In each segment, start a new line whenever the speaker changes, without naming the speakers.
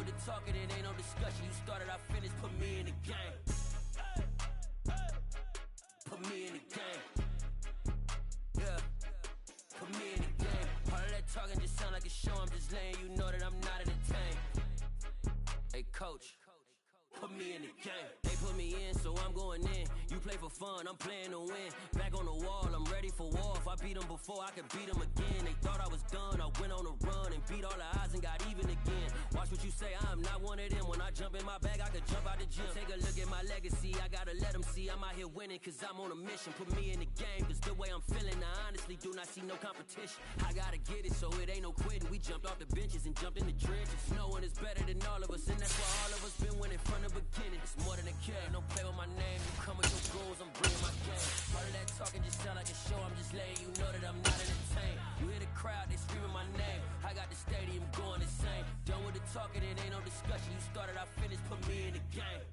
with the talking, it ain't no discussion. You started, I finished, put me in the game. Put me in the game. Yeah. Put me in the game. All of that talking just sound like a show. I'm just letting you know that I'm not entertained. Hey, coach. Put me in the game. They put me in, so I'm going in. You play for fun, I'm playing to win. Back on the wall, I'm ready for war. If I beat them before, I could beat them again. They thought I was done, I went on a run and beat all the odds and got even again. Watch what you say, I'm not one of them. When I jump in my bag, I could jump out the gym. Take a look at my legacy, I gotta let them see I'm out here winning, cause I'm on a mission. Put me in the game, cause the way I'm feeling, I honestly do not see no competition. I gotta get it, so it ain't no quitting. We jumped off the benches and jumped in the trenches. No one is better than all of us, and that's why all of us been winning from the beginning. It's more than a care, don't play with my name. You come with your goals, I'm bringing my game. All of that talking just sound like a show. I'm just letting you know that I'm not entertained. You hear the crowd, they screaming my name. I got the stadium going insane. Done with the talking, it ain't no discussion. You started, I finished, put me in the game.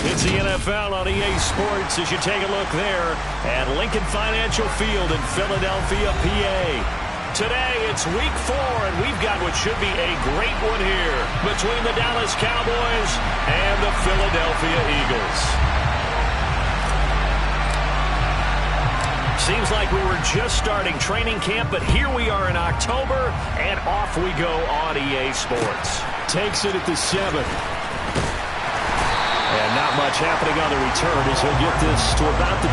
It's the NFL on EA Sports as you take a look there at Lincoln Financial Field in Philadelphia, PA. Today, it's week 4, and we've got what should be a great one here between the Dallas Cowboys and the Philadelphia Eagles. Seems like we were just starting training camp, but here we are in October, and off we go on EA Sports.
Takes it at the 7.
And not much happening on the return as he'll get this to about the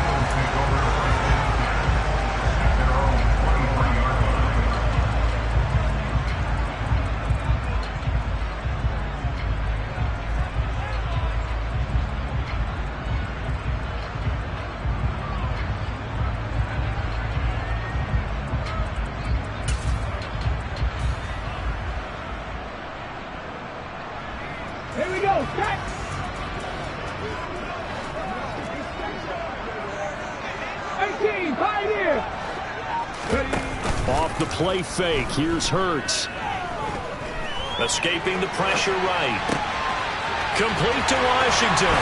23.
Here we go, set! Pioneer!
Off the play fake, here's Hurts. Escaping the pressure right. Complete to Washington.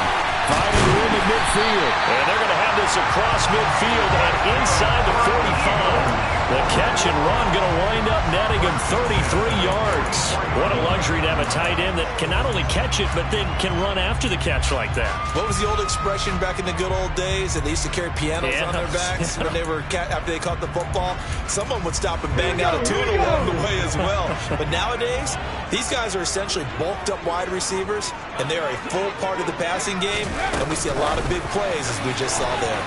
Finding room in midfield. And they're going to have this across midfield and inside the 45. The catch and run going to wind up netting him 33 yards. What a luxury to have a tight end that can not only catch it, but then can run after the catch like that.
What was the old expression back in the good old days? That they used to carry pianos on their backs when they were after they caught the football. Someone would stop and bang out a tune along the way as well. But nowadays, these guys are essentially bulked up wide receivers, and they are a full part of the passing game, and we see a lot of big plays as we just saw there.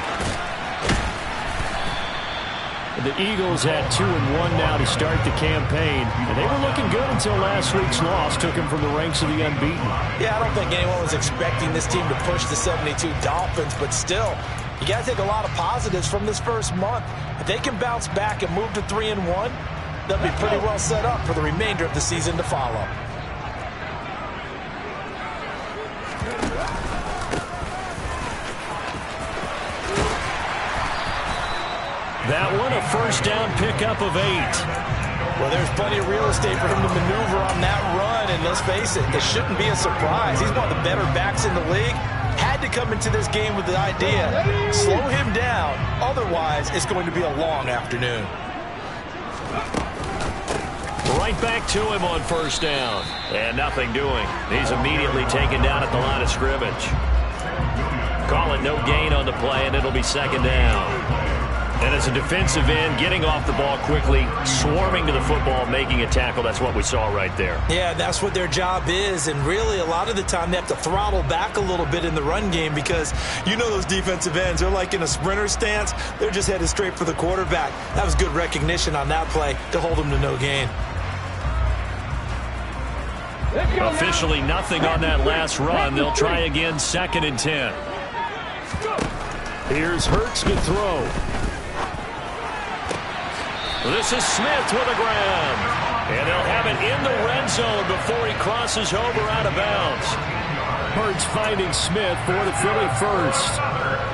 The Eagles had 2-1 now to start the campaign, and they were looking good until last week's loss took them from the ranks of the unbeaten.
Yeah, I don't think anyone was expecting this team to push the 72 Dolphins, but still, you got to take a lot of positives from this first month. If they can bounce back and move to 3-1, they'll be pretty well set up for the remainder of the season to follow.
That one, a first down pickup of 8.
Well, there's plenty of real estate for him to maneuver on that run, and let's face it, this shouldn't be a surprise. He's one of the better backs in the league. Had to come into this game with the idea, slow him down, otherwise it's going to be a long afternoon.
Right back to him on first down, and nothing doing. He's immediately taken down at the line of scrimmage. Call it no gain on the play, and it'll be second down. And as a defensive end, getting off the ball quickly, swarming to the football, making a tackle, that's what we saw right there.
Yeah, that's what their job is, and really a lot of the time they have to throttle back a little bit in the run game because you know those defensive ends, they're like in a sprinter stance. They're just headed straight for the quarterback. That was good recognition on that play to hold them to no gain.
Officially nothing on that last run. They'll try again, 2nd and 10. Here's Hurts to throw. This is Smith with a grab. And they'll have it in the red zone before he crosses over out of bounds. Hurts finding Smith for the Philly first.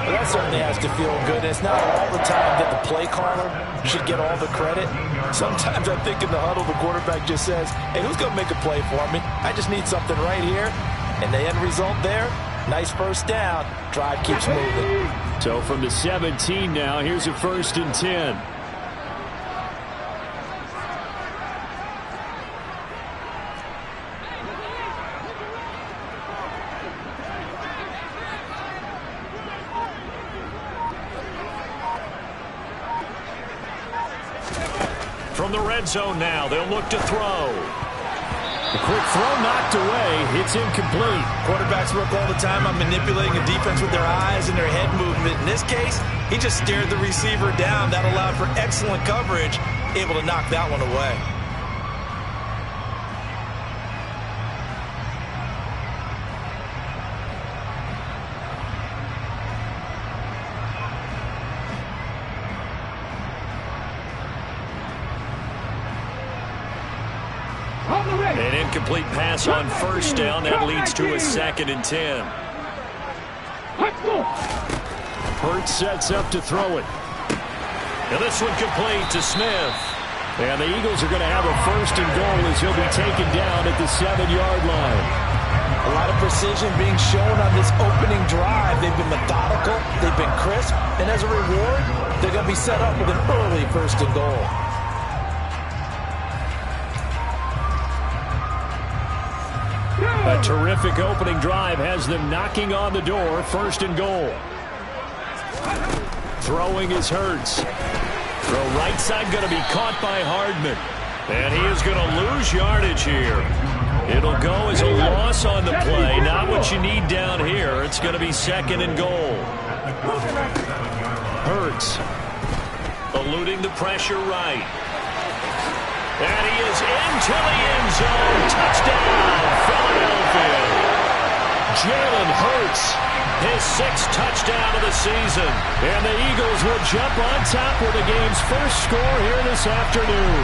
Well, that certainly has to feel good. It's not all the time that the play caller should get all the credit. Sometimes I think in the huddle the quarterback just says, hey, who's going to make a play for me? I just need something right here. And the end result there, nice first down. Drive keeps moving.
So from the 17 now, here's a 1st and 10. From the red zone now, they'll look to throw.
The quick throw knocked away. It's incomplete.
Quarterbacks work all the time on manipulating a defense with their eyes and their head movement. In this case, he just stared the receiver down. That allowed for excellent coverage, able to knock that one away.
An incomplete pass on first down. That leads to a 2nd and 10.
Hurts sets up to throw it.
And this one complete to Smith.
And the Eagles are going to have a 1st and goal as he'll be taken down at the 7-yard line.
A lot of precision being shown on this opening drive. They've been methodical. They've been crisp. And as a reward, they're going to be set up with an early 1st and goal.
A terrific opening drive has them knocking on the door. 1st and goal. Throwing is Hurts.
Throw right side going to be caught by Hardman. And he is going to lose yardage here. It'll go as a loss on the play. Not what you need down here. It's going to be 2nd and goal.
Hurts
eluding the pressure right. And he is into the end zone. Touchdown, Philadelphia.
Jalen Hurts,
his 6th touchdown of the season.
And the Eagles will jump on top with the game's first score here this afternoon.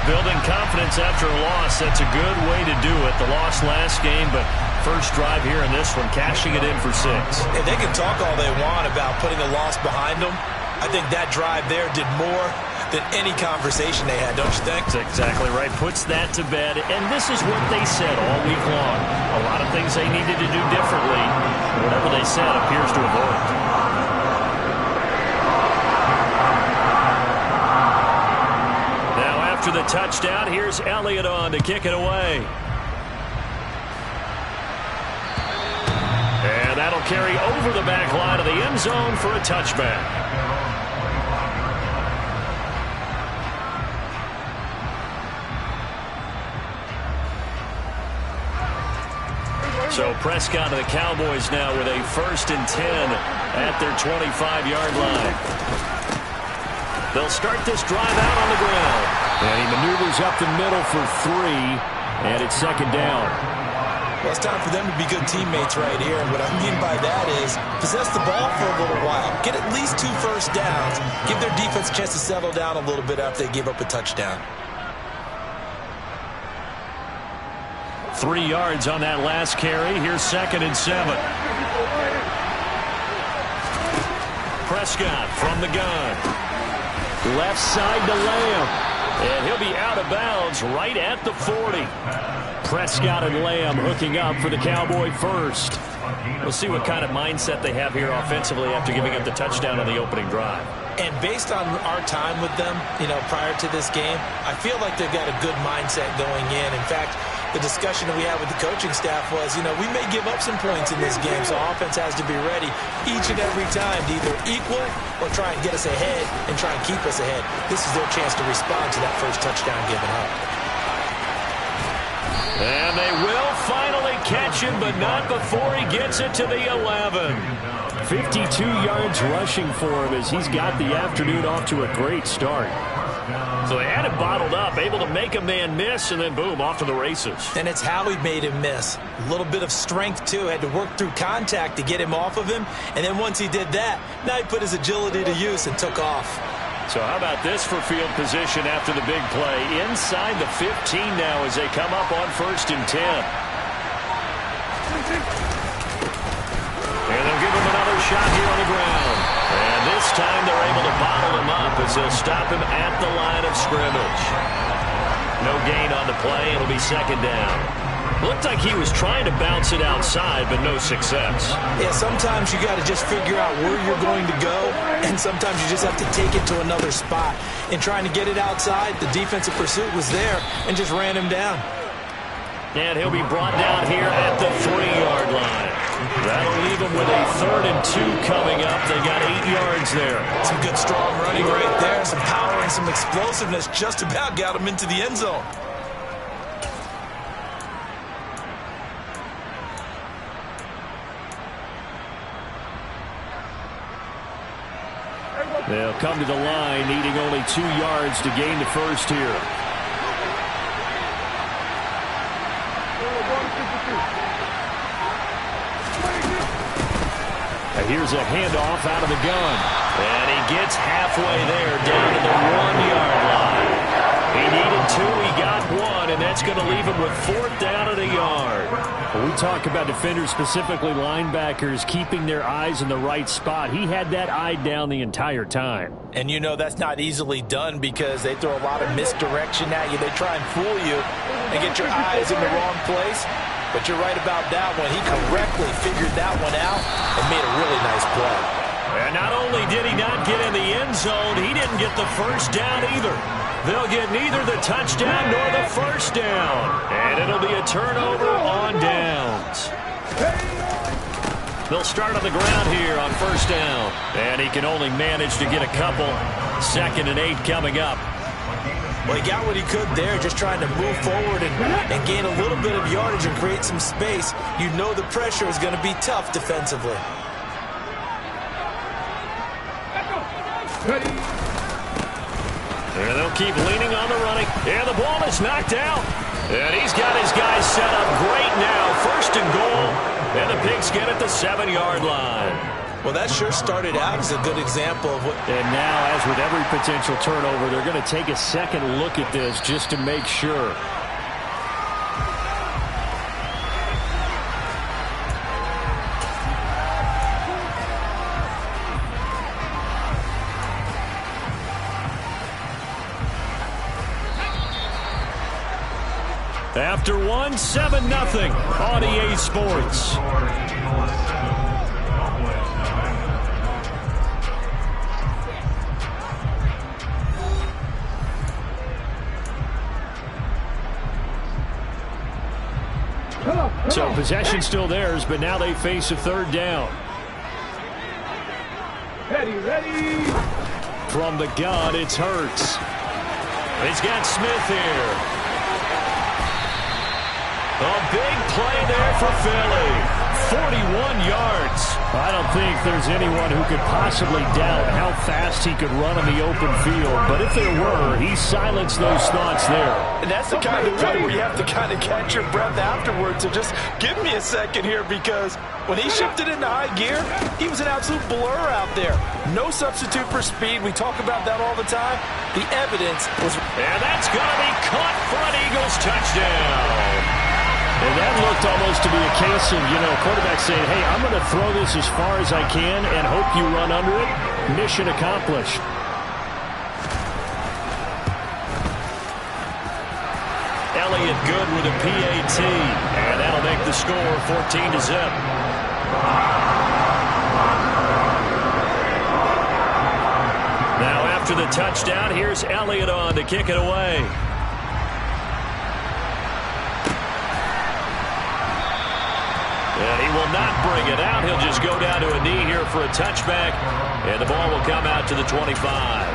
Building confidence after a loss, that's a good way to do it. The loss last game, but first drive here in this one, cashing it in for 6.
And they can talk all they want about putting a loss behind them. I think that drive there did more than any conversation they had, don't you think?
That's exactly right. Puts that to bed. And this is what they said all week long. A lot of things they needed to do differently. Whatever they said appears to have worked. Now after the touchdown, here's Elliott on to kick it away. And that'll carry over the back line of the end zone for a touchback. So Prescott and the Cowboys now with a 1st and 10 at their 25-yard line. They'll start this drive out on the ground.
And he maneuvers up the middle for 3, and it's 2nd down.
Well, it's time for them to be good teammates right here. And what I mean by that is possess the ball for a little while. Get at least 2 first downs. Give their defense a chance to settle down a little bit after they give up a touchdown.
3 yards on that last carry. Here's 2nd and 7. Prescott from the gun.
Left side to Lamb.
And he'll be out of bounds right at the 40.
Prescott and Lamb hooking up for the Cowboy 1st.
We'll see what kind of mindset they have here offensively after giving up the touchdown on the opening drive.
And based on our time with them, prior to this game, I feel like they've got a good mindset going in. In fact, the discussion that we had with the coaching staff was, we may give up some points in this game, so offense has to be ready each and every time to either equal or try and get us ahead and try and keep us ahead. This is their chance to respond to that first touchdown given up.
And they will finally catch him, but not before he gets it to the 11.
52 yards rushing for him as he's got the afternoon off to a great start.
So they had him bottled up, able to make a man miss, and then boom, off to the races.
And it's how he made him miss. A little bit of strength, too. Had to work through contact to get him off of him. And then once he did that, now he put his agility to use and took off.
So how about this for field position after the big play? Inside the 15 now as they come up on 1st and 10. And they'll give him another shot here on the ground. And this time they're able to bottle him up as they'll stop him at the line of scrimmage. No gain on the play. It'll be 2nd down. Looked like he was trying to bounce it outside, but no success.
Yeah, sometimes you got to just figure out where you're going to go, and sometimes you just have to take it to another spot. In trying to get it outside, the defensive pursuit was there and just ran him down.
And he'll be brought down here at the 3-yard line.
That'll leave them with a 3rd and 2 coming up. They got 8 yards there.
Some good strong running right there. Some power and some explosiveness just about got them into the end zone.
They'll come to the line, needing only 2 yards to gain the first here. Here's a handoff out of the gun. And he gets halfway there, down to the 1-yard line. He needed 2, he got 1, and that's going to leave him with 4th down and a yard. When we talk about defenders, specifically linebackers, keeping their eyes in the right spot, he had that eye down the entire time.
And you know that's not easily done because they throw a lot of misdirection at you. They try and fool you and get your eyes in the wrong place. But you're right about that one. He correctly figured that one out and made a really nice play.
And not only did he not get in the end zone, he didn't get the first down either. They'll get neither the touchdown nor the first down. And it'll be a turnover on downs. They'll start on the ground here on first down. And he can only manage to get a couple. 2nd and 8 coming up.
Well, he got what he could there, just trying to move forward and gain a little bit of yardage and create some space. You know the pressure is going to be tough defensively.
And they'll keep leaning on the running. And the ball is knocked out. And he's got his guys set up great now. 1st and goal. And the Pigs get at the 7-yard line.
Well, that sure started out as a good example of what...
And now, as with every potential turnover, they're going to take a second look at this just to make sure. After 1, 7-0 on EA Sports. So possession still theirs, but now they face a 3rd down.
Ready.
From the gun, it's Hurts. He's got Smith here. A big play there for Philly. 41 yards. I don't think there's anyone who could possibly doubt how fast he could run on the open field. But if there were, he silenced those thoughts there.
And that's the kind of play where you have to kind of catch your breath afterwards. So just give me a second here, because when he shifted into high gear, he was an absolute blur out there. No substitute for speed. We talk about that all the time. The evidence was...
And that's going to be caught for an Eagles touchdown. And that looked almost to be a case of, quarterback saying, hey, I'm going to throw this as far as I can and hope you run under it. Mission accomplished. Elliott good with a PAT. And that'll make the score 14-0. Now after the touchdown, here's Elliott on to kick it away. And he will not bring it out. He'll just go down to a knee here for a touchback. And the ball will come out to the 25.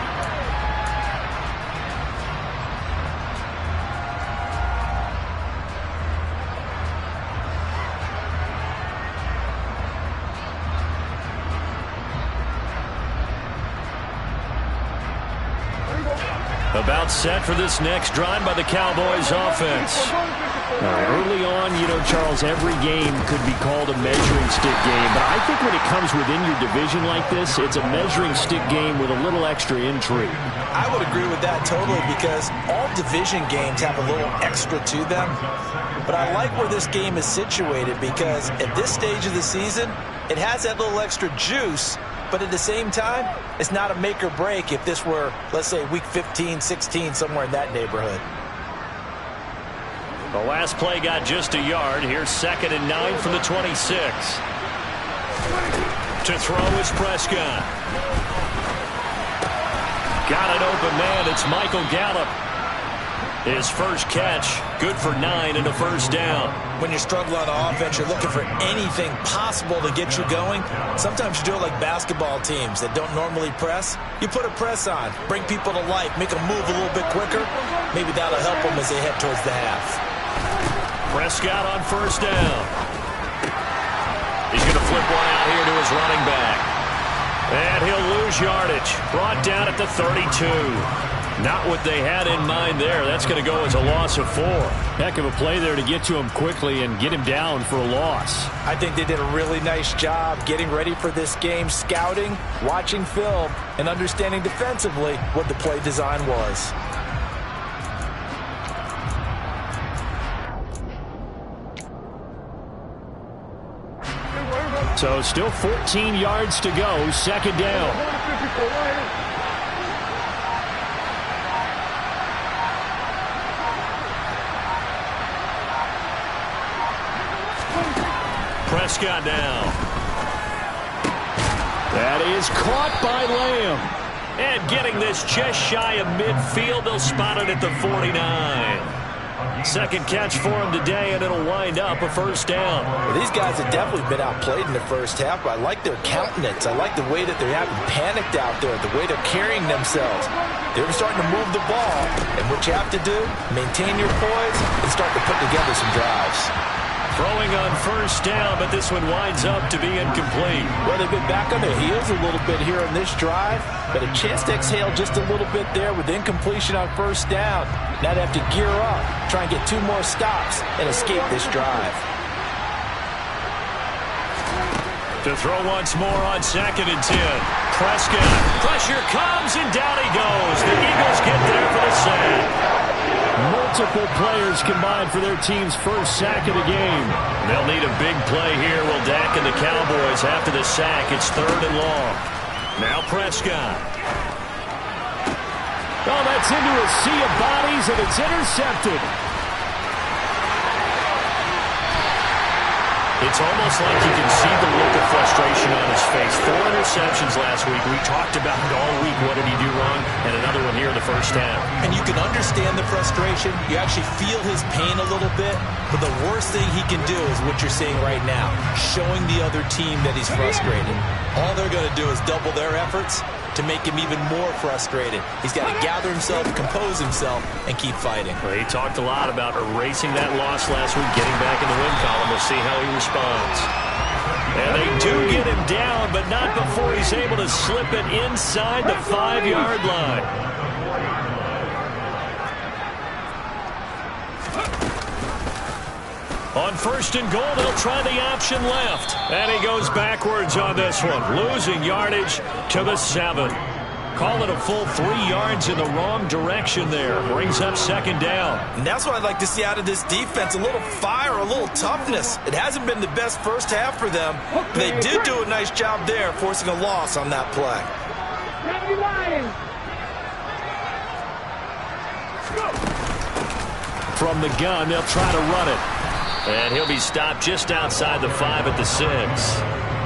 About set for this next drive by the Cowboys offense. Early on, Charles, every game could be called a measuring stick game. But I think when it comes within your division like this, it's a measuring stick game with a little extra intrigue.
I would agree with that totally, because all division games have a little extra to them. But I like where this game is situated, because at this stage of the season, it has that little extra juice. But at the same time, it's not a make or break if this were, let's say, week 15, 16, somewhere in that neighborhood.
The last play got just a yard. Here's 2nd and 9 from the 26. To throw is Prescott. Got an open man. It's Michael Gallup. His first catch, good for 9 and a first down.
When you're struggling on offense, you're looking for anything possible to get you going. Sometimes you do it like basketball teams that don't normally press. You put a press on, bring people to life, make them move a little bit quicker. Maybe that'll help them as they head towards the half.
Prescott on first down. He's going to flip one out here to his running back. And he'll lose yardage. Brought down at the 32. Not what they had in mind there. That's going to go as a loss of 4.
Heck of a play there to get to him quickly and get him down for a loss.
I think they did a really nice job getting ready for this game, scouting, watching film, and understanding defensively what the play design was.
So still 14 yards to go, second down.
Prescott now.
That is caught by Lamb.
And getting this just shy of midfield, they'll spot it at the 49. Second catch for him today, and it'll wind up a first down.
Well, these guys have definitely been outplayed in the first half, but I like their countenance. I like the way that they're having panicked out there, the way they're carrying themselves. They're starting to move the ball, and what you have to do, maintain your poise and start to put together some drives.
Throwing on first down, but this one winds up to be incomplete.
Well, they've been back on their heels a little bit here on this drive, but a chance to exhale just a little bit there with incompletion on first down. Now they have to gear up, try and get 2 more stops, and escape this drive.
To throw once more on 2nd and 10. Prescott, pressure comes, and down he goes. The Eagles get there for the sack.
Multiple players combined for their team's first sack of the game.
They'll need a big play here. Will Dak and the Cowboys after the sack. It's 3rd and long. Now Prescott.
Oh, that's into a sea of bodies, and it's intercepted.
It's almost like you can see the look of frustration on his face. 4 interceptions last week. We talked about it all week. What did he do wrong? And another one here in the first half.
And you can understand the frustration. You actually feel his pain a little bit. But the worst thing he can do is what you're seeing right now, showing the other team that he's frustrated. All they're going to do is double their efforts to make him even more frustrated. He's got to gather himself, compose himself, and keep fighting.
Well, he talked a lot about erasing that loss last week, getting back in the win column. We'll see how he responds. And they do get him down, but not before he's able to slip it inside the 5-yard line. On 1st and goal, they'll try the option left. And he goes backwards on this one, losing yardage to the 7. Call it a full 3 yards in the wrong direction there. Brings up 2nd down.
And that's what I'd like to see out of this defense, a little fire, a little toughness. It hasn't been the best first half for them, but they did do a nice job there, forcing a loss on that play.
From the gun, they'll try to run it.
And he'll be stopped just outside the 5 at the 6.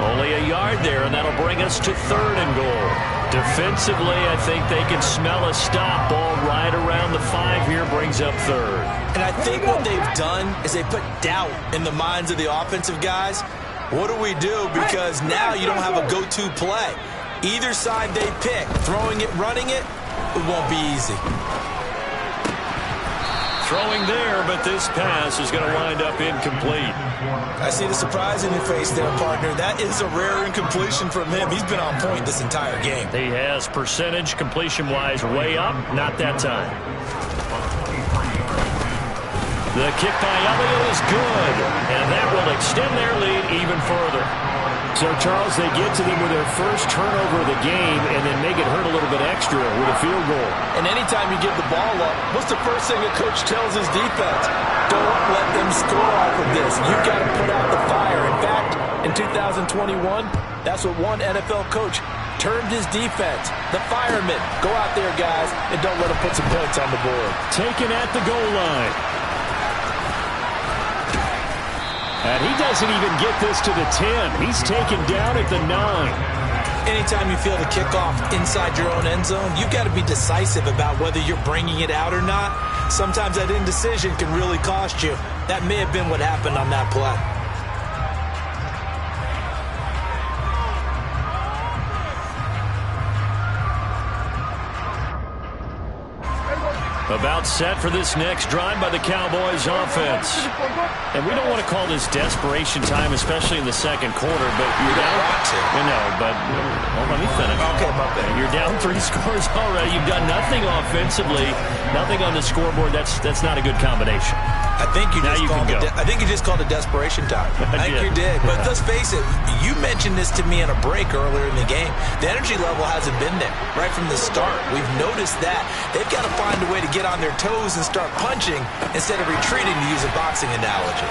Only a yard there, and that'll bring us to 3rd and goal. Defensively, I think they can smell a stop. Ball right around the 5 here, brings up 3rd.
And I think what they've done is they put doubt in the minds of the offensive guys. What do we do? Because now you don't have a go-to play. Either side they pick, throwing it, running it, it won't be easy.
Throwing there, but this pass is going to wind up incomplete.
I see the surprise in your face there, partner. That is a rare incompletion from him. He's been on point this entire game.
He has percentage completion-wise way up. Not that time. The kick by Elliott is good, and that will extend their lead even further.
So, Charles, they get to them with their first turnover of the game and then make it hurt a little bit extra with a field goal.
And anytime you give the ball up, what's the first thing a coach tells his defense? Don't let them score off of this. You've got to put out the fire. In fact, in 2021, that's what one NFL coach termed his defense. The firemen. Go out there, guys, and don't let them put some points on the board.
Taken at the goal line. And he doesn't even get this to the 10. He's taken down at the 9.
Anytime you feel the kickoff inside your own end zone, you've got to be decisive about whether you're bringing it out or not. sometimes that indecision can really cost you. That may have been what happened on that play.
About set for this next drive by the Cowboys offense. And we don't want to call this desperation time, especially in the second quarter, but you're down. Well, let me finish.
Okay, my bad.
You're down 3 scores already. You've done nothing offensively, nothing on the scoreboard. That's not a good combination.
I think you just called it desperation time. I think you did. But let's face it, you mentioned this to me in a break earlier in the game. The energy level hasn't been there right from the start. We've noticed that. They've got to find a way to get on their toes and start punching instead of retreating, to use a boxing analogy.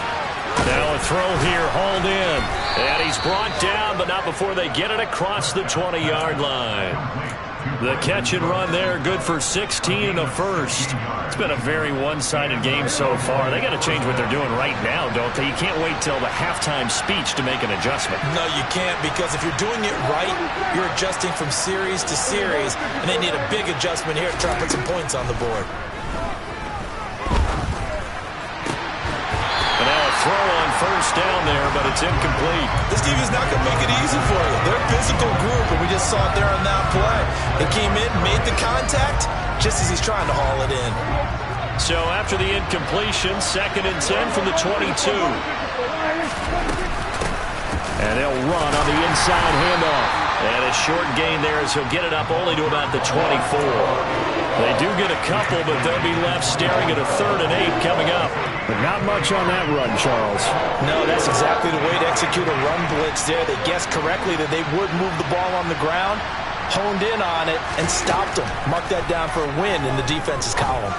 Now a throw here, hauled in. And he's brought down, but not before they get it across the 20-yard line. The catch and run there, good for 16 and a first. It's been a very one-sided game so far. They got to change what they're doing right now, don't they? You can't wait till the halftime speech to make an adjustment.
No, you can't, because if you're doing it right, you're adjusting from series to series, and they need a big adjustment here to try to put some points on the board.
And now a throw on first down there, but it's incomplete.
This team is not going to make it easy for you. They're a physical group, and we just saw it there on that play. They came in, made the contact, just as he's trying to haul it in.
So after the incompletion, 2nd and 10 from the 22. And they'll run on the inside handoff. And a short gain there as he'll get it up only to about the 24. They do get a couple, but they'll be left staring at a 3rd and 8 coming up. But not much on that run, Charles.
No, that's exactly the way to execute a run blitz there. They guessed correctly that they would move the ball on the ground, honed in on it, and stopped them. Mark that down for a win in the defense's column.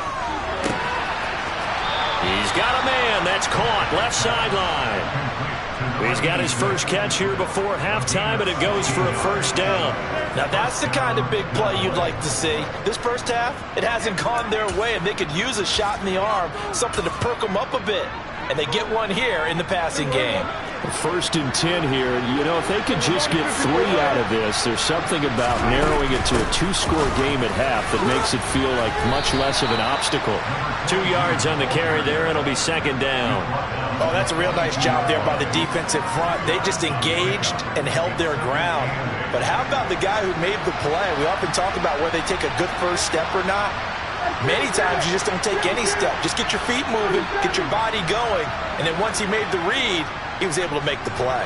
He's got a man. That's caught. Left sideline. He's got his first catch here before halftime, and it goes for a first down.
Now, that's the kind of big play you'd like to see. This first half, it hasn't gone their way, and they could use a shot in the arm, something to perk them up a bit. And they get one here in the passing game.
1st and 10 here. You know, if they could just get 3 out of this, there's something about narrowing it to a 2-score game at half that makes it feel like much less of an obstacle. 2 yards on the carry there. It'll be 2nd down.
Oh, that's a real nice job there by the defensive front. They just engaged and held their ground. But how about the guy who made the play? We often talk about whether they take a good first step or not. Many times you just don't take any step. Just get your feet moving, get your body going, and then once he made the read, he was able to make the play.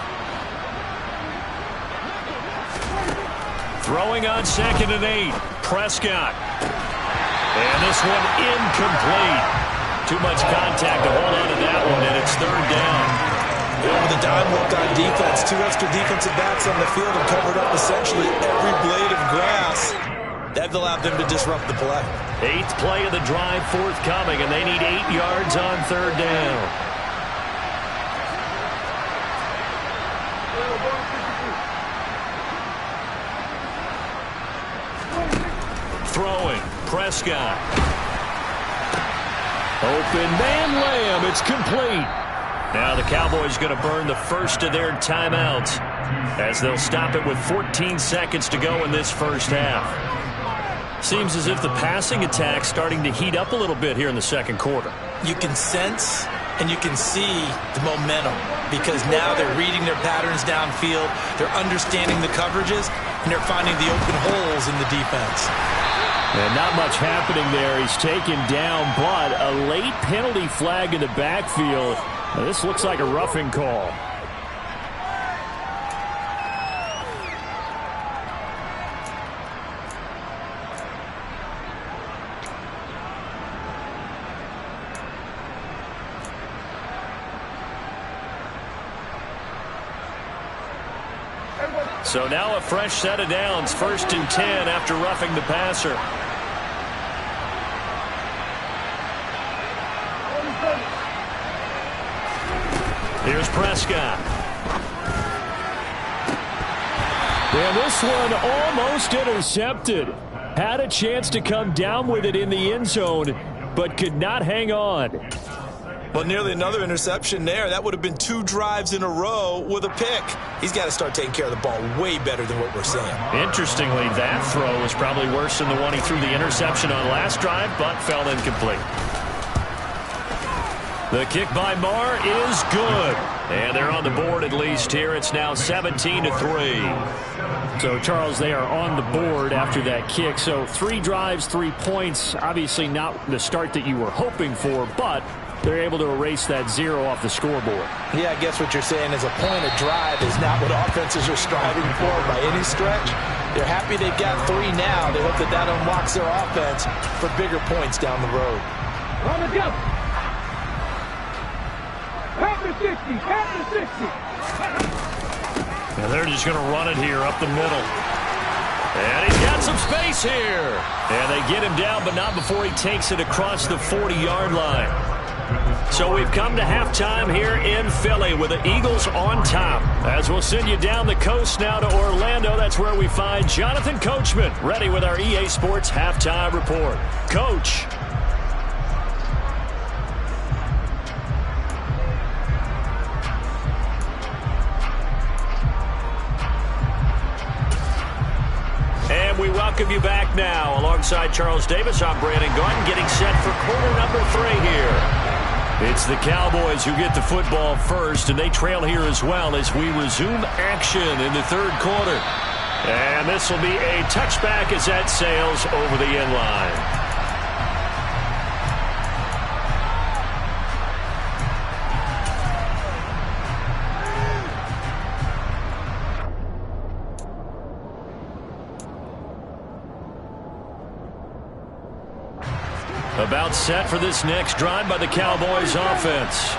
Throwing on 2nd and 8, Prescott. And this one incomplete. Too much contact to hold on to that one, and it's 3rd down.
With a dime look on defense, 2 extra defensive backs on the field and covered up essentially every blade of grass. That allowed them to disrupt the play.
8th play of the drive forthcoming, and they need 8 yards on 3rd down. Throwing, Prescott. Open man, Lamb, it's complete. Now the Cowboys going to burn the first of their timeouts as they'll stop it with 14 seconds to go in this first half. Seems as if the passing attack's starting to heat up a little bit here in the second quarter.
You can sense and you can see the momentum because now they're reading their patterns downfield, they're understanding the coverages, and they're finding the open holes in the defense.
And not much happening there. He's taken down, but a late penalty flag in the backfield. Now, this looks like a roughing call. So now a fresh set of downs, 1st and 10 after roughing the passer. Here's Prescott. And this one almost intercepted. Had a chance to come down with it in the end zone, but could not hang on.
Well, nearly another interception there. That would have been 2 drives in a row with a pick. He's got to start taking care of the ball way better than what we're seeing.
Interestingly, that throw was probably worse than the one he threw the interception on last drive, but fell incomplete. The kick by Marr is good. And they're on the board at least here. It's now 17-3.
So, Charles, they are on the board after that kick. So 3 drives, 3 points. Obviously not the start that you were hoping for, but they're able to erase that 0 off the scoreboard.
Yeah, I guess what you're saying is a point of drive is not what offenses are striving for by any stretch. They're happy they've got 3 now. They hope that that unlocks their offense for bigger points down the road.
On the jump. After 60, after 60.
And they're just going to run it here up the middle. And he's got some space here. And they get him down, but not before he takes it across the 40-yard line. So we've come to halftime here in Philly with the Eagles on top. As we'll send you down the coast now to Orlando, that's where we find Jonathan Coachman ready with our EA Sports Halftime Report. Coach. And we welcome you back now. Alongside Charles Davis, I'm Brandon Gaudin getting set for quarter number 3 here. It's the Cowboys who get the football first, and they trail here as well as we resume action in the 3rd quarter. And this will be a touchback as that sails over the end line. About set for this next drive by the Cowboys offense.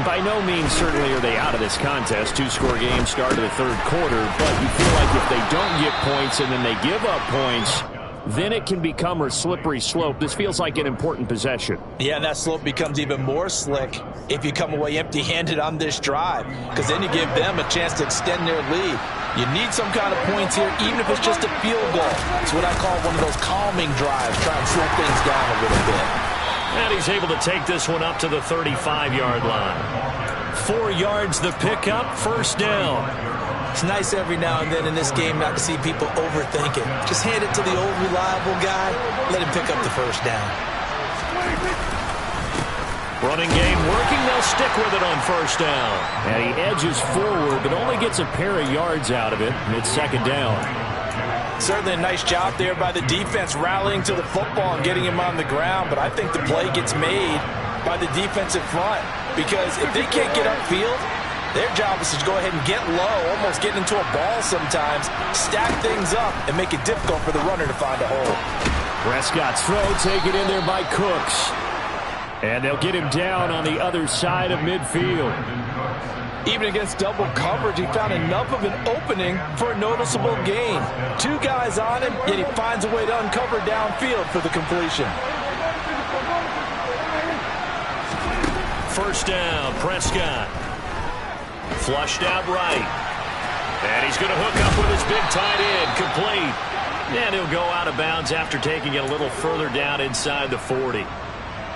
By no means certainly are they out of this contest. 2-score game start of the 3rd quarter, but you feel like if they don't get points and then they give up points, then it can become a slippery slope. This feels like an important possession.
Yeah, and that slope becomes even more slick if you come away empty-handed on this drive, because then you give them a chance to extend their lead. You need some kind of points here, even if it's just a field goal. It's what I call one of those calming drives, try and slow things down a little bit.
And he's able to take this one up to the 35-yard line. 4 yards the pickup, first down.
It's nice every now and then in this game not to see people overthink it. Just hand it to the old reliable guy, let him pick up the first down.
Running game working, they'll stick with it on first down.
And he edges forward, but only gets a pair of yards out of it. It's 2nd down.
Certainly a nice job there by the defense rallying to the football and getting him on the ground, but I think the play gets made by the defensive front, because if they can't get upfield, their job is to go ahead and get low, almost get into a ball sometimes, stack things up, and make it difficult for the runner to find a hole.
Prescott's throw taken in there by Cooks. And they'll get him down on the other side of midfield.
Even against double coverage, he found enough of an opening for a noticeable gain. 2 guys on him, yet he finds a way to uncover downfield for the completion.
First down, Prescott. Flushed out right. And he's going to hook up with his big tight end, complete. And he'll go out of bounds after taking it a little further down inside the 40.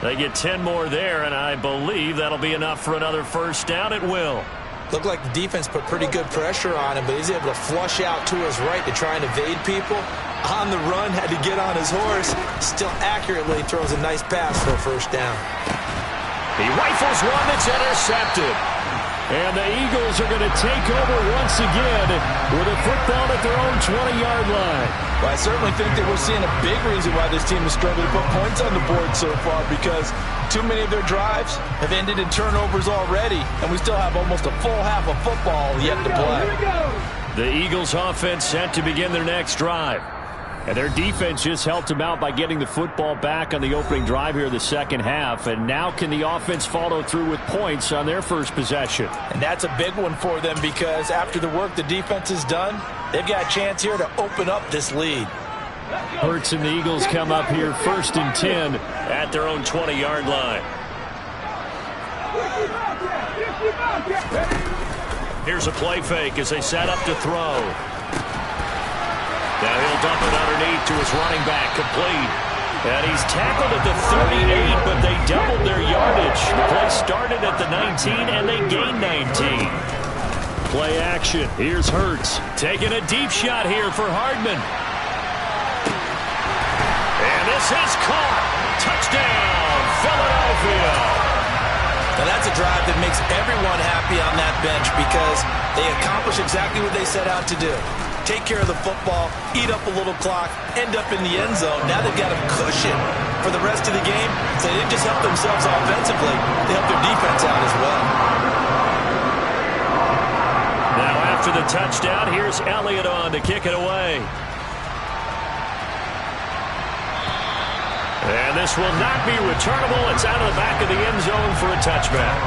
They get 10 more there, and I believe that'll be enough for another first down. It will.
Looked like the defense put pretty good pressure on him, but he's able to flush out to his right to try and evade people. On the run, had to get on his horse. Still accurately throws a nice pass for a first down.
He rifles one that's intercepted.
And the Eagles are going to take over once again with a football at their own 20-yard line.
Well, I certainly think that we're seeing a big reason why this team has struggled to put points on the board so far, because too many of their drives have ended in turnovers already, and we still have almost a full half of football yet to play.
The Eagles offense set to begin their next drive.
And their defense just helped them out by getting the football back on the opening drive here in the 2nd half. And now can the offense follow through with points on their first possession?
And that's a big one for them, because after the work the defense has done, they've got a chance here to open up this lead.
Hurts and the Eagles come up here 1st and 10
at their own 20-yard line. Here's a play fake as they set up to throw. Now he'll dump it underneath to his running back, complete. And he's tackled at the 38, but they doubled their yardage. The play started at the 19, and they gained 19.
Play action. Here's Hurts.
Taking a deep shot here for Hardman. And this is caught. Touchdown, Philadelphia.
it makes everyone happy on that bench because they accomplish exactly what they set out to do. Take care of the football, eat up a little clock, end up in the end zone. Now they've got a cushion for the rest of the game, so they didn't just help themselves offensively, they helped their defense out as well.
Now after the touchdown, here's Elliott on to kick it away. And this will not be returnable. It's out of the back of the end zone for a touchback.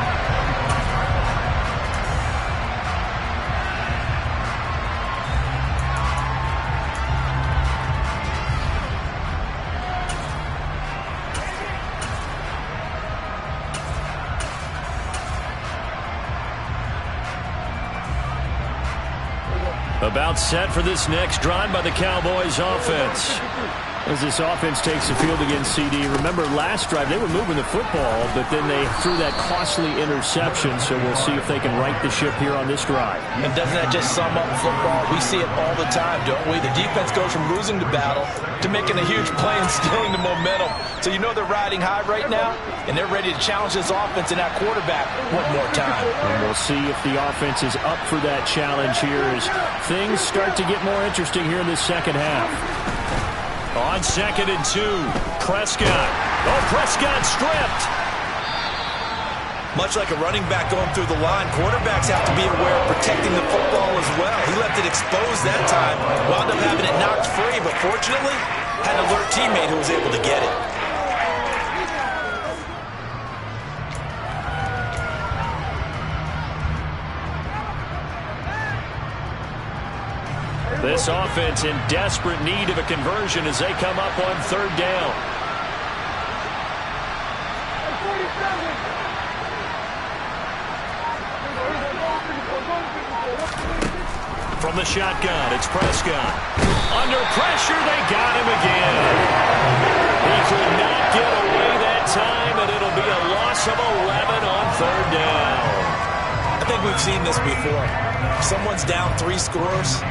About set for this next drive by the Cowboys offense. As this offense takes the field against CD, remember last drive they were moving the football, but then they threw that costly interception, so we'll see if they can right the ship here on this drive.
And doesn't that just sum up football? We see it all the time, don't we? The defense goes from losing the battle to making a huge play and stealing the momentum. So you know they're riding high right now, and they're ready to challenge this offense and that quarterback one more time.
And we'll see if the offense is up for that challenge here as things start to get more interesting here in this second half. On 2nd and 2, Prescott. Oh, Prescott stripped.
Much like a running back going through the line, quarterbacks have to be aware of protecting the football as well. He left it exposed that time, wound up having it knocked free, but fortunately, had an alert teammate who was able to get it.
This offense in desperate need of a conversion as they come up on 3rd down. From the shotgun, it's Prescott. Under pressure, they got him again. He could not get away that time, and it'll be a loss of 11 on 3rd down.
I think we've seen this before. If someone's down 3 scores,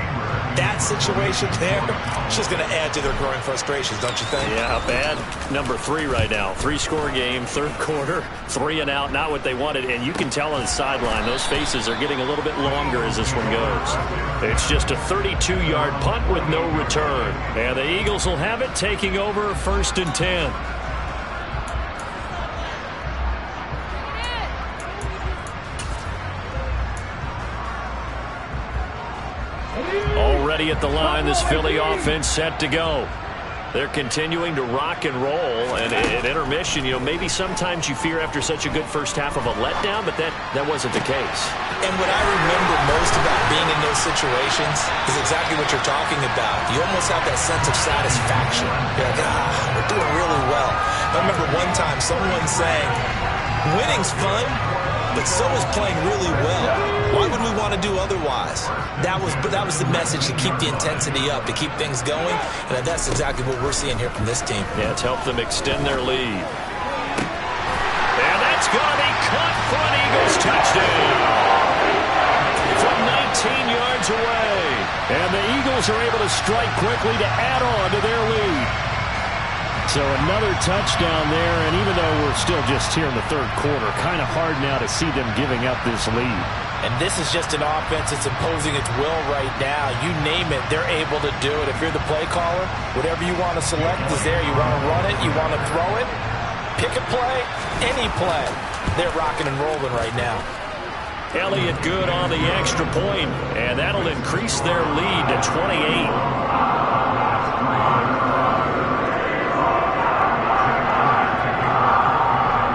that situation there, it's just going to add to their growing frustrations, don't you think?
Yeah, bad number 3 right now. 3-score game, 3rd quarter, 3 and out, not what they wanted. And you can tell on the sideline, those faces are getting a little bit longer as this one goes. It's just a 32-yard punt with no return. And the Eagles will have it, taking over 1st and 10. Already at the line, this Philly offense set to go. They're continuing to rock and roll, and at intermission, maybe sometimes you fear after such a good first half of a letdown, but that wasn't the case.
And what I remember most about being in those situations is exactly what you're talking about. You almost have that sense of satisfaction. You're like, we're doing really well. I remember one time someone saying, winning's fun, but so is playing really well. Why would we want to do otherwise? That was the message, to keep the intensity up, to keep things going, and that's exactly what we're seeing here from this team.
Yeah, it's helped them extend their lead. And that's going to be caught for an Eagles touchdown from 19 yards away. And the Eagles are able to strike quickly to add on to their lead. So another touchdown there, and even though we're still just here in the 3rd quarter, kind of hard now to see them giving up this lead.
And this is just an offense that's imposing its will right now. You name it, they're able to do it. If you're the play caller, whatever you want to select is there. You want to run it, you want to throw it, pick a play, any play. They're rocking and rolling right now.
Elliott good on the extra point, and that'll increase their lead to 28.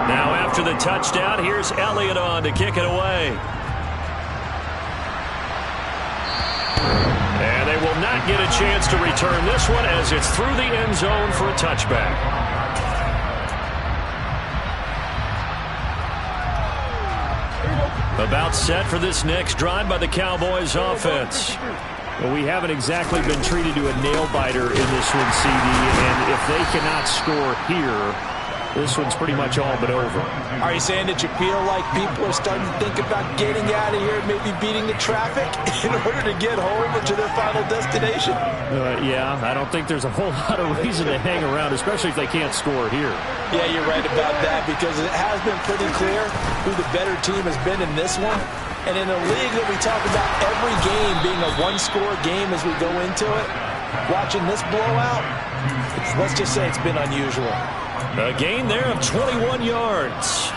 Now after the touchdown, here's Elliott on to kick it away. And they will not get a chance to return this one as it's through the end zone for a touchback. About set for this next drive by the Cowboys offense. Well, we haven't exactly been treated to a nail-biter in this one, CD, and if they cannot score here, this one's pretty much all but over.
Are you saying that you feel like people are starting to think about getting out of here, maybe beating the traffic in order to get home or to their final destination?
Yeah, I don't think there's a whole lot of reason to hang around, especially if they can't score here.
Yeah, you're right about that, because it has been pretty clear who the better team has been in this one. And in a league that we talk about every game being a one-score game as we go into it, watching this blowout, let's just say it's been unusual.
A gain there of 21 yards.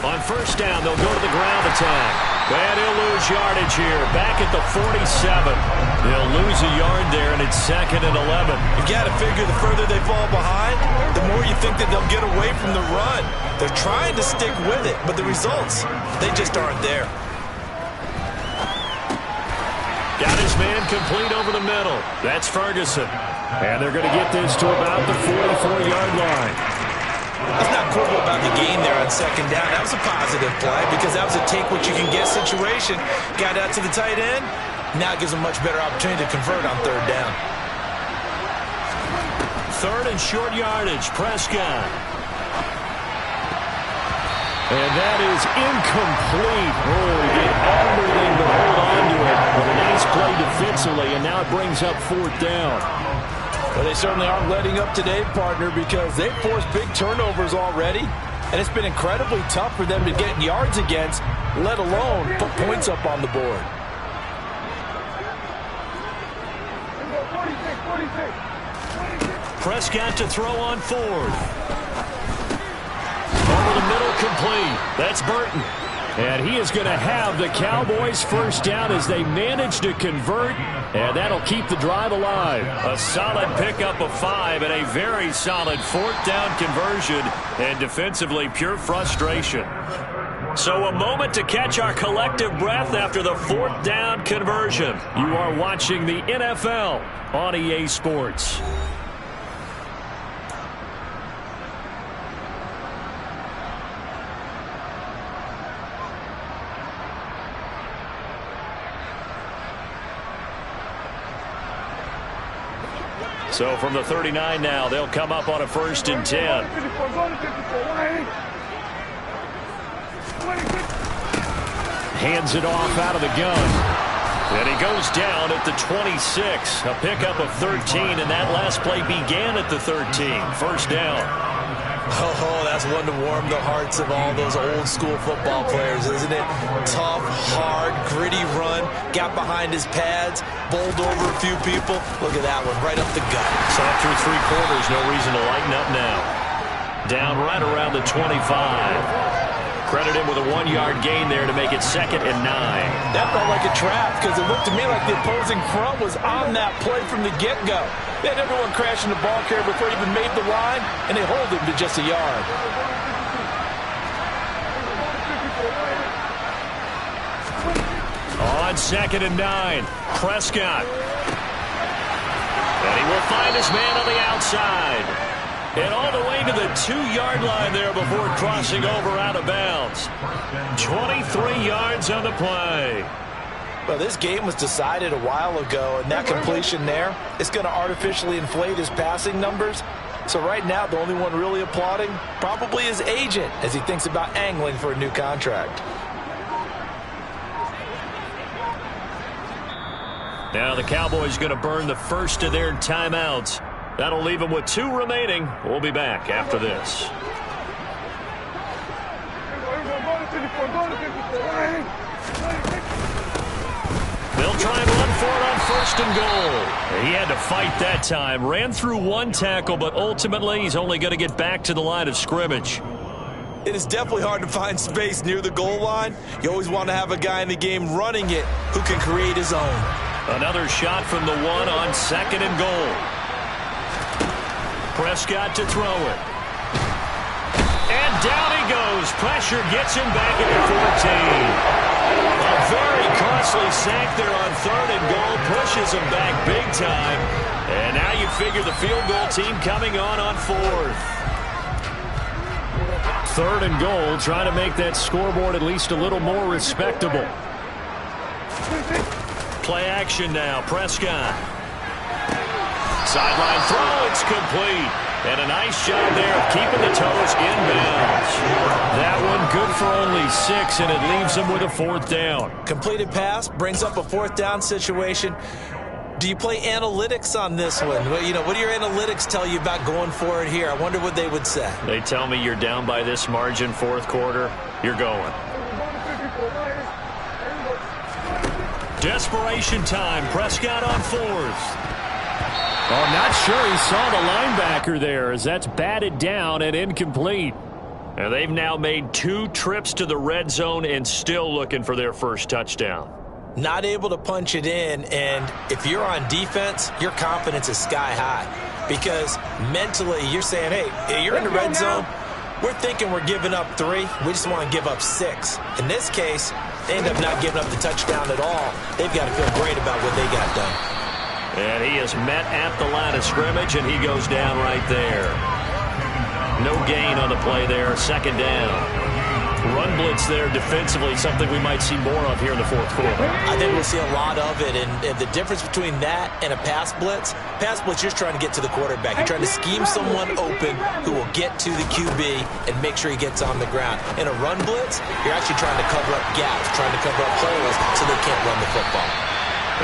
On first down, they'll go to the ground attack. And he'll lose yardage here. Back at the 47. They'll lose a yard there, and it's 2nd and 11.
You got to figure the further they fall behind, the more you think that they'll get away from the run. They're trying to stick with it, but the results, they just aren't there.
Got his man complete over the middle. That's Ferguson. And they're going to get this to about the 44-yard line.
Let's not quibble about the gain there on 2nd down. That was a positive play because that was a take-what-you-can-get situation. Got out to the tight end. Now it gives them much better opportunity to convert on 3rd down.
3rd and short yardage. Prescott. And that is incomplete. Oh, he did everything but hold on to it. But a nice play defensively, and now it brings up 4th down.
Well, they certainly aren't letting up today, partner, because they've forced big turnovers already, and it's been incredibly tough for them to get yards against, let alone put points up on the board.
Prescott to throw on 4th. Over the middle, complete. That's Burton. And he is going to have the Cowboys first down as they manage to convert, and that'll keep the drive alive. A solid pickup of 5 and a very solid 4th down conversion, and defensively pure frustration. So a moment to catch our collective breath after the 4th down conversion. You are watching the NFL on EA Sports. So from the 39 now, they'll come up on a 1st and 10. Hands it off out of the gun. And he goes down at the 26. A pickup of 13, and that last play began at the 13. 1st down.
Oh, that's one to warm the hearts of all those old-school football players, isn't it? Tough, hard, gritty run, got behind his pads, bowled over a few people. Look at that one, right up the gut.
So through 3 quarters, no reason to lighten up now. Down right around the 25. Credit him with a 1-yard gain there to make it 2nd and 9.
That felt like a trap because it looked to me like the opposing front was on that play from the get-go. They had everyone crashing the ball carrier before he even made the line, and they hold him to just a yard.
On 2nd and 9, Prescott. And he will find his man on the outside. And all the way to the 2-yard line there before crossing over out of bounds. 23 yards on the play.
Well, this game was decided a while ago, and that completion there is going to artificially inflate his passing numbers. So right now, the only one really applauding probably his agent as he thinks about angling for a new contract.
Now the Cowboys going to burn the first of their timeouts. That'll leave them with 2 remaining. We'll be back after this. They'll try and run for it on 1st and goal. He had to fight that time. Ran through 1 tackle, but ultimately he's only going to get back to the line of scrimmage.
It is definitely hard to find space near the goal line. You always want to have a guy in the game running it who can create his own.
Another shot from the 1 on 2nd and goal. Prescott to throw it. And down he goes. Pressure gets him back at the 14. A very costly sack there on 3rd and goal. Pushes him back big time. And now you figure the field goal team coming on 4th. 3rd and goal. Trying to make that scoreboard at least a little more respectable. Play action now. Prescott. Sideline throw. It's complete. And a nice job there of keeping the toes inbounds. That one good for only 6, and it leaves them with a 4th down.
Completed pass brings up a 4th down situation. Do you play analytics on this one? What do your analytics tell you about going for it here? I wonder what they would say.
They tell me you're down by this margin 4th quarter. You're going. Desperation time. Prescott on 4th. Oh, not sure he saw the linebacker there as that's batted down and incomplete. And they've now made 2 trips to the red zone and still looking for their first touchdown.
Not able to punch it in, and if you're on defense, your confidence is sky high. Because mentally, you're saying, hey, you're in the red zone. We're thinking we're giving up 3. We just want to give up 6. In this case, they end up not giving up the touchdown at all. They've got to feel great about what they got done.
And he is met at the line of scrimmage, and he goes down right there. No gain on the play there. 2nd down. Run blitz there defensively, something we might see more of here in the 4th quarter.
I think we'll see a lot of it, and the difference between that and a pass blitz, you're just trying to get to the quarterback. You're trying to scheme someone open who will get to the QB and make sure he gets on the ground. In a run blitz, you're actually trying to cover up gaps, trying to cover up holes so they can't run the football.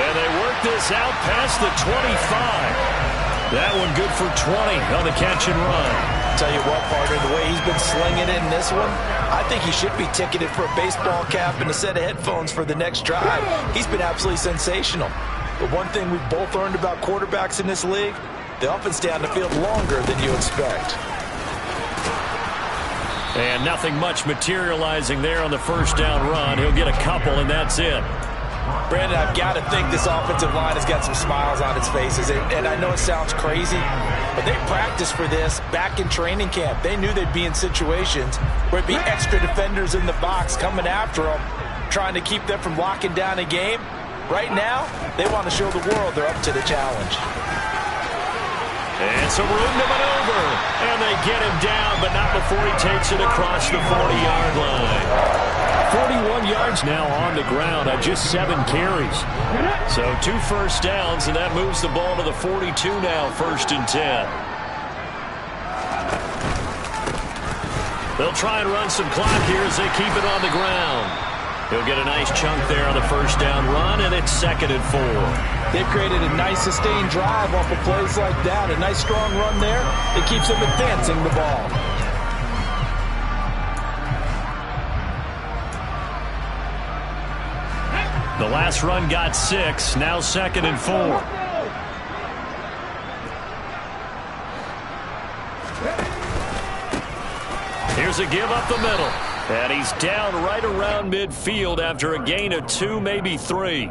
And they work this out past the 25. That one good for 20 on the catch and run.
Tell you what, partner, the way he's been slinging it in this one, I think he should be ticketed for a baseball cap and a set of headphones for the next drive. He's been absolutely sensational. But one thing we've both learned about quarterbacks in this league, they often stay on the field longer than you expect.
And nothing much materializing there on the first down run. He'll get a couple, and that's it.
Brandon, I've got to think this offensive line has got some smiles on its faces. And I know it sounds crazy, but they practiced for this back in training camp. They knew they'd be in situations where it'd be extra defenders in the box coming after them, trying to keep them from locking down a game. Right now, they want to show the world they're up to the challenge.
And some room to maneuver. And they get him down, but not before he takes it across the 40-yard line. 41 yards now on the ground on just 7 carries. So 2 first downs, and that moves the ball to the 42 now, 1st and 10. They'll try and run some clock here as they keep it on the ground. He'll get a nice chunk there on the first down run, and it's 2nd and 4.
They've created a nice sustained drive off of plays like that. A nice strong run there. It keeps them advancing the ball.
The last run got 6. Now 2nd and 4. Here's a give up the middle. And he's down right around midfield after a gain of 2, maybe 3.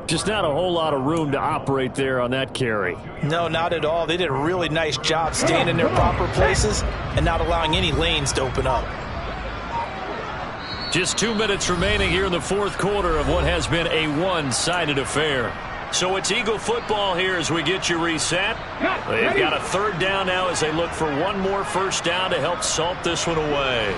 Just not a whole lot of room to operate there on that carry.
No, not at all. They did a really nice job staying in their proper places and not allowing any lanes to open up.
Just 2 minutes remaining here in the 4th quarter of what has been a one-sided affair. So it's Eagle football here as we get you reset. They've got a 3rd down now as they look for one more first down to help salt this one away.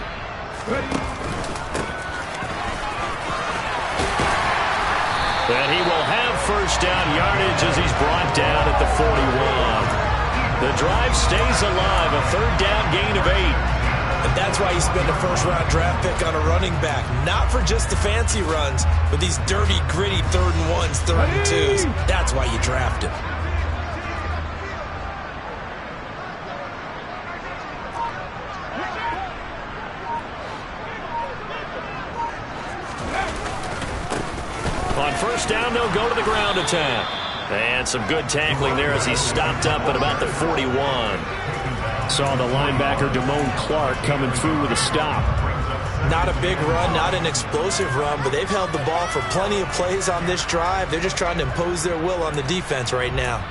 And he will have first down yardage as he's brought down at the 41. The drive stays alive, a 3rd down gain of 8.
And that's why you spend a first-round draft pick on a running back. Not for just the fancy runs, but these dirty, gritty 3rd and 1s, 3rd and 2s. That's why you draft him.
On first down, they'll go to the ground attack. And some good tackling there as he stopped up at about the 41. Saw the linebacker, Damone Clark, coming through with a stop.
Not a big run, not an explosive run, but they've held the ball for plenty of plays on this drive. They're just trying to impose their will on the defense right now.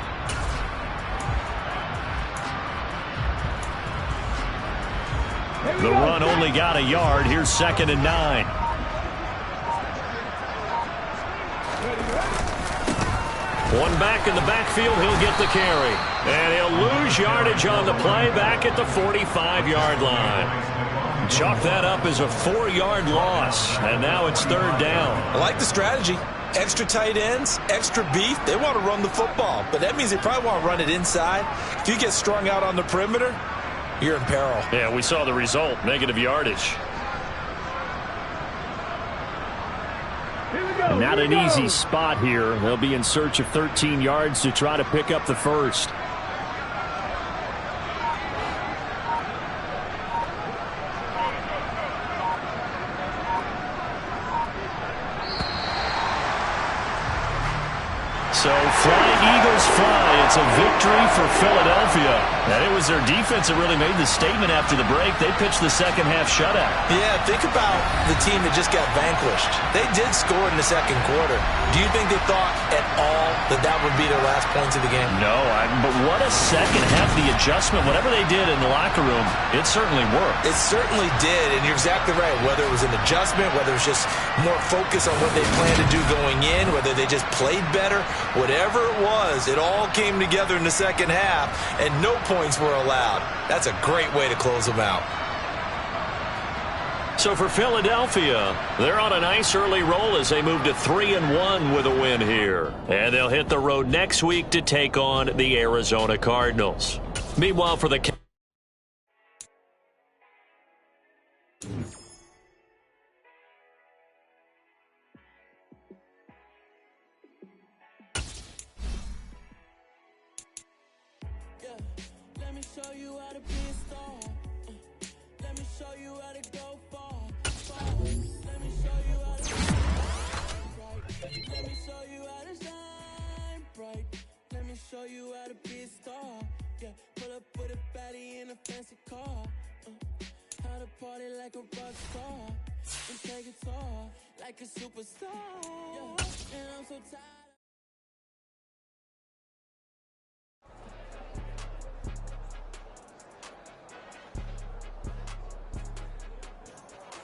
The run only got a yard. Here's 2nd and 9. One back in the backfield, he'll get the carry. And he'll lose yardage on the play back at the 45-yard line. Chalk that up as a 4-yard loss, and now it's 3rd down.
I like the strategy. extra tight ends, extra beef. They want to run the football, but that means they probably want to run it inside. If you get strung out on the perimeter, you're in peril.
Yeah, we saw the result, negative yardage. Not an easy spot here. They'll be in search of 13 yards to try to pick up the first. So, flying Eagles fly. It's a victory for Philadelphia. And it was their defense that really made the statement after the break. They pitched the second-half shutout.
Yeah, think about the team that just got vanquished. They did score in the second quarter. Do you think they thought at all that that would be their last points of the game?
No, but what a second half. The adjustment, whatever they did in the locker room, it certainly worked.
It certainly did, and you're exactly right. Whether it was an adjustment, whether it was just more focus on what they planned to do going in, whether they just played better, whatever it was, it all came together in the second half, and no points were allowed. That's a great way to close them out.
So for Philadelphia, they're on a nice early roll as they move to 3-1 with a win here. And they'll hit the road next week to take on the Arizona Cardinals. Meanwhile, for the
show you how to be a star. Yeah, pull up with a baddie in a fancy car. How to party like a rock star and play guitar like a superstar. Yeah, and I'm so tired.